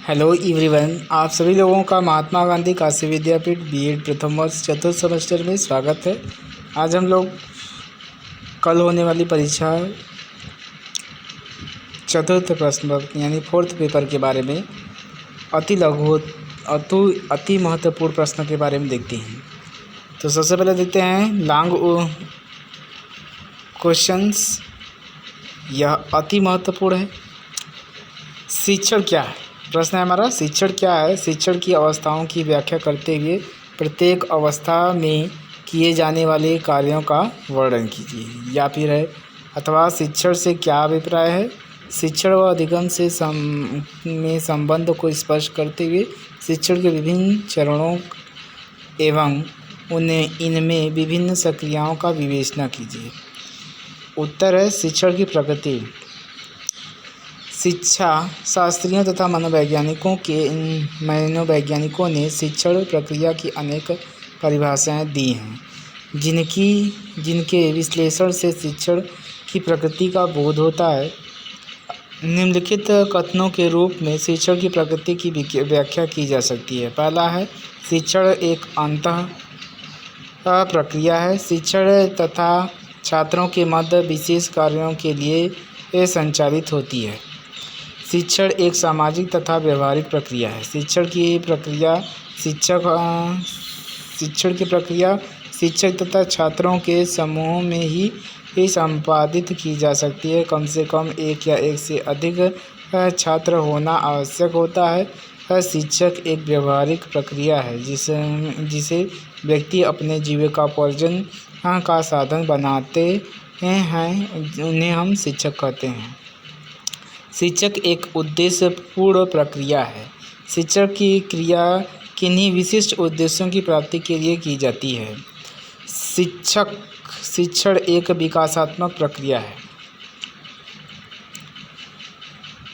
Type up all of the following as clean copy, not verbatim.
Hello everyone, आप सभी लोगों का महात्मा गांधी काशी विद्यापीठ बीएड प्रथम वर्ष चतुर्थ सेमेस्टर में स्वागत है। आज हम लोग कल होने वाली परीक्षा चतुर्थ प्रश्न यानी फोर्थ पेपर के बारे में अति महत्वपूर्ण प्रश्न के बारे में देखते हैं। तो सबसे पहले देखते हैं लॉन्ग क्वेश्चंस। यह अति महत्वपूर्ण है। शिक्षण क्या है? प्रश्न है हमारा, शिक्षण क्या है? शिक्षण की अवस्थाओं की व्याख्या करते हुए प्रत्येक अवस्था में किए जाने वाले कार्यों का वर्णन कीजिए। या फिर है अथवा शिक्षण से क्या अभिप्राय है? शिक्षण व अधिगम से में संबंध को स्पष्ट करते हुए शिक्षण के विभिन्न चरणों एवं इनमें विभिन्न प्रक्रियाओं का विवेचना कीजिए। उत्तर है शिक्षण की प्रगति। शिक्षा शास्त्रियों तथा मनोवैज्ञानिकों ने शिक्षण प्रक्रिया की अनेक परिभाषाएं दी हैं, जिनके विश्लेषण से शिक्षण की प्रकृति का बोध होता है। निम्नलिखित कथनों के रूप में शिक्षण की प्रकृति की व्याख्या की जा सकती है। पहला है, शिक्षण एक अंतः प्रक्रिया है। शिक्षण तथा छात्रों के मध्य विशेष कार्यों के लिए संचालित होती है। शिक्षण एक सामाजिक तथा व्यवहारिक प्रक्रिया है। शिक्षण की प्रक्रिया शिक्षक तथा छात्रों के समूह में ही संपादित की जा सकती है। कम से कम एक या एक से अधिक छात्र होना आवश्यक होता है। शिक्षक एक व्यवहारिक प्रक्रिया है जिसे व्यक्ति अपने जीविकोपार्जन का साधन बनाते हैं, उन्हें हम शिक्षक कहते हैं। शिक्षक एक उद्देश्यपूर्ण प्रक्रिया है। शिक्षण की क्रिया किन्हीं विशिष्ट उद्देश्यों की प्राप्ति के लिए की जाती है। शिक्षण एक विकासात्मक प्रक्रिया है।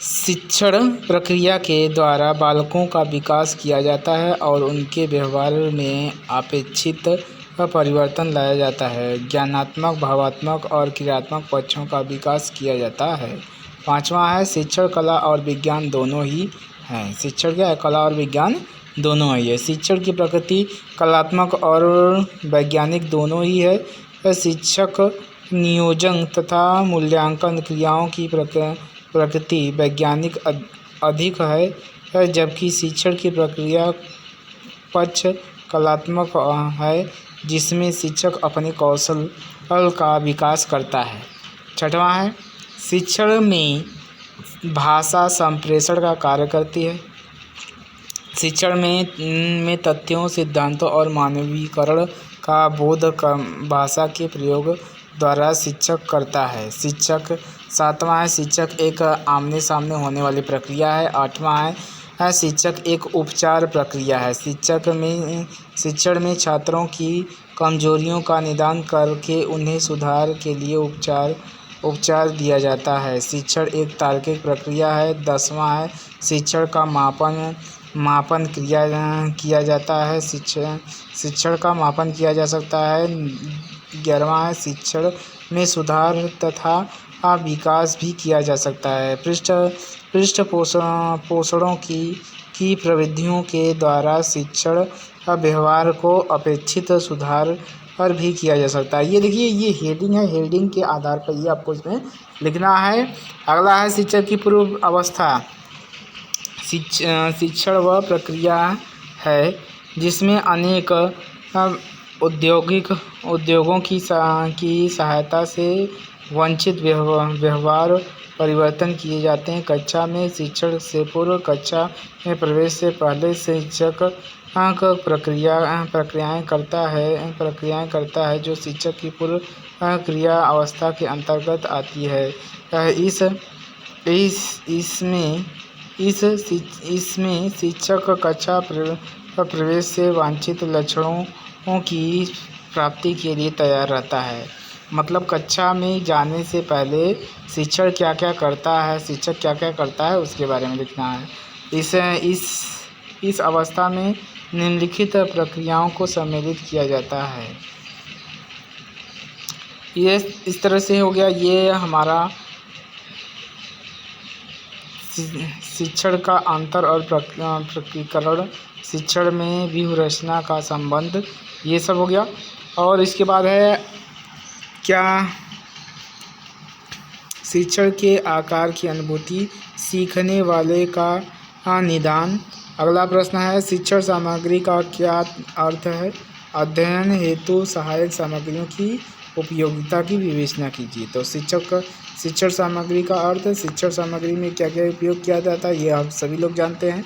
शिक्षण प्रक्रिया के द्वारा बालकों का विकास किया जाता है और उनके व्यवहार में अपेक्षित परिवर्तन लाया जाता है। ज्ञानात्मक, भावात्मक और क्रियात्मक पक्षों का विकास किया जाता है। पांचवा है, शिक्षण कला और विज्ञान दोनों ही हैं। शिक्षण क्या है? कला और विज्ञान दोनों ही है। शिक्षण की प्रकृति कलात्मक और वैज्ञानिक दोनों ही है। शिक्षक नियोजन तथा मूल्यांकन क्रियाओं की प्रकृति वैज्ञानिक अधिक है, जबकि शिक्षण की प्रक्रिया पक्ष कलात्मक है, जिसमें शिक्षक अपने कौशल का विकास करता है। छठवां है, शिक्षण में भाषा संप्रेषण का कार्य करती है। शिक्षण में तथ्यों, सिद्धांतों और मानवीकरण का बोध भाषा के प्रयोग द्वारा शिक्षक करता है। सातवां है, शिक्षक एक आमने सामने होने वाली प्रक्रिया है। आठवां है, शिक्षक एक उपचार प्रक्रिया है। शिक्षण में छात्रों की कमजोरियों का निदान करके उन्हें सुधार के लिए उपचार दिया जाता है। शिक्षण एक तार्किक प्रक्रिया है। 10वां है, शिक्षण का मापन किया जाता है। शिक्षण का मापन किया जा सकता है। 11वां है, शिक्षण में सुधार तथा विकास भी किया जा सकता है। पृष्ठपोषणों की प्रविधियों के द्वारा शिक्षण व्यवहार को अपेक्षित सुधार पर भी किया जा सकता है। ये देखिए, ये हेडिंग है। हेडिंग के आधार पर ये आपको इसमें लिखना है। अगला है, शिक्षण की पूर्व अवस्था। शिक्षण वह प्रक्रिया है जिसमें अनेक उद्योगों की सहायता से वांछित व्यवहार परिवर्तन किए जाते हैं। कक्षा में शिक्षण से पूर्व, कक्षा में प्रवेश से पहले शिक्षक प्रक्रियाएं करता है जो शिक्षक की पूर्व क्रिया अवस्था के अंतर्गत आती है। इसमें शिक्षक कक्षा प्रवेश से वांछित लक्षणों की प्राप्ति के लिए तैयार रहता है। मतलब कक्षा में जाने से पहले शिक्षक क्या क्या करता है उसके बारे में लिखना है। इस अवस्था में निम्नलिखित प्रक्रियाओं को सम्मिलित किया जाता है। ये इस तरह से हो गया। ये हमारा शिक्षण का अंतर और प्रक्रियाकरण, शिक्षण में व्यूहरचना का संबंध, ये सब हो गया। और इसके बाद है क्या शिक्षण के आकार की अनुभूति, सीखने वाले का निदान। अगला प्रश्न है शिक्षण सामग्री का क्या अर्थ है, अध्ययन हेतु सहायक सामग्रियों की उपयोगिता की विवेचना कीजिए। तो शिक्षण सामग्री का अर्थ, शिक्षण सामग्री में क्या क्या उपयोग किया जाता है ये आप सभी लोग जानते हैं।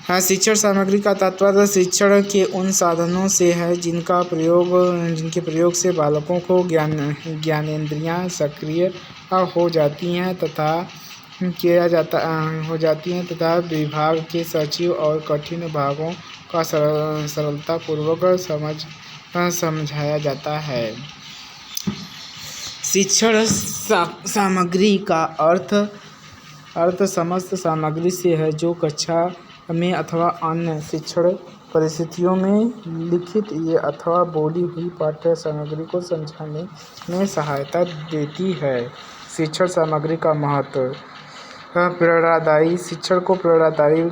हाँ, शिक्षण सामग्री का तात्पर्य शिक्षण के उन साधनों से है जिनके प्रयोग से बालकों को ज्ञानेंद्रियां सक्रिय हो जाती हैं तथा विभाग के सचिव और कठिन भागों का सरलतापूर्वक समझाया जाता है। शिक्षण सामग्री का अर्थ समस्त सामग्री से है जो कक्षा में अथवा अन्य शिक्षण परिस्थितियों में लिखित ये अथवा बोली हुई पाठ्य सामग्री को समझाने में सहायता देती है। शिक्षण सामग्री का महत्व, प्रेरणादायी, शिक्षण को प्रेरणादायी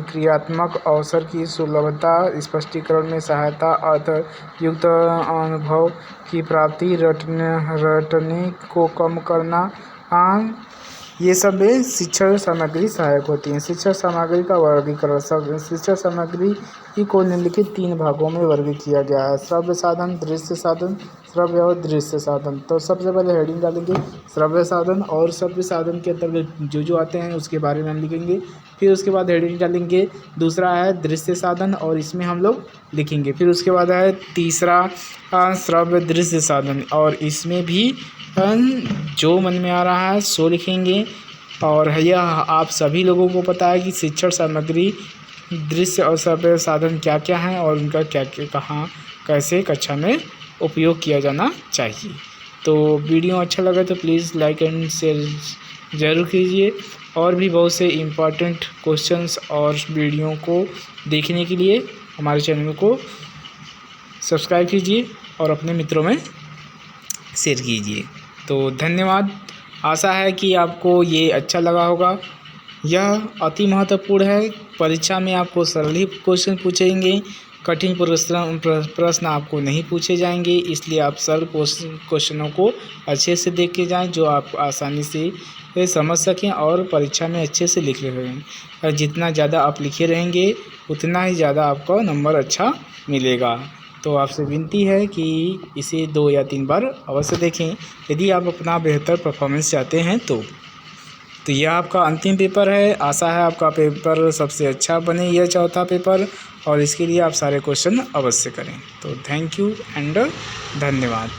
क्रियात्मक अवसर की सुलभता, स्पष्टीकरण में सहायता, अर्थयुक्त अनुभव की प्राप्ति, रटने को कम करना, ये सब शिक्षण सामग्री सहायक होती हैं। शिक्षण सामग्री का वर्गीकरण, शिक्षण सामग्री को निम्नलिखित 3 भागों में वर्गीकृत किया गया है, श्रव्य साधन, दृश्य साधन, श्रव्य और दृश्य साधन। तो सबसे पहले हेडिंग डालेंगे श्रव्य साधन, और श्रव्य साधन के अंतर्गत जो आते हैं उसके बारे में हम लिखेंगे। फिर उसके बाद हेडिंग डालेंगे दूसरा है दृश्य साधन, और इसमें हम लोग लिखेंगे। फिर उसके बाद है तीसरा श्रव्य दृश्य साधन, और इसमें भी जो मन में आ रहा है सो लिखेंगे। और यह आप सभी लोगों को पता है कि शिक्षण सामग्री दृश्य और श्रव्य साधन क्या क्या हैं और उनका क्या क्या कहाँ कैसे कक्षा में उपयोग किया जाना चाहिए। तो वीडियो अच्छा लगा तो प्लीज़ लाइक एंड शेयर ज़रूर कीजिए। और भी बहुत से इम्पॉर्टेंट क्वेश्चंस और वीडियो को देखने के लिए हमारे चैनल को सब्सक्राइब कीजिए और अपने मित्रों में शेयर कीजिए। तो धन्यवाद। आशा है कि आपको ये अच्छा लगा होगा। यह अति महत्वपूर्ण है। परीक्षा में आपको सरल ही क्वेश्चन पूछेंगे, कठिन प्रश्न आपको नहीं पूछे जाएंगे, इसलिए आप सरल क्वेश्चनों को अच्छे से देख के जाएं जो आप आसानी से समझ सकें और परीक्षा में अच्छे से लिख रहें। और जितना ज़्यादा आप लिखे रहेंगे उतना ही ज़्यादा आपका नंबर अच्छा मिलेगा। तो आपसे विनती है कि इसे 2 या 3 बार अवश्य देखें यदि आप अपना बेहतर परफॉर्मेंस चाहते हैं तो यह आपका अंतिम पेपर है। आशा है आपका पेपर सबसे अच्छा बने, यह चौथा पेपर, और इसके लिए आप सारे क्वेश्चन अवश्य करें। तो थैंक यू एंड धन्यवाद।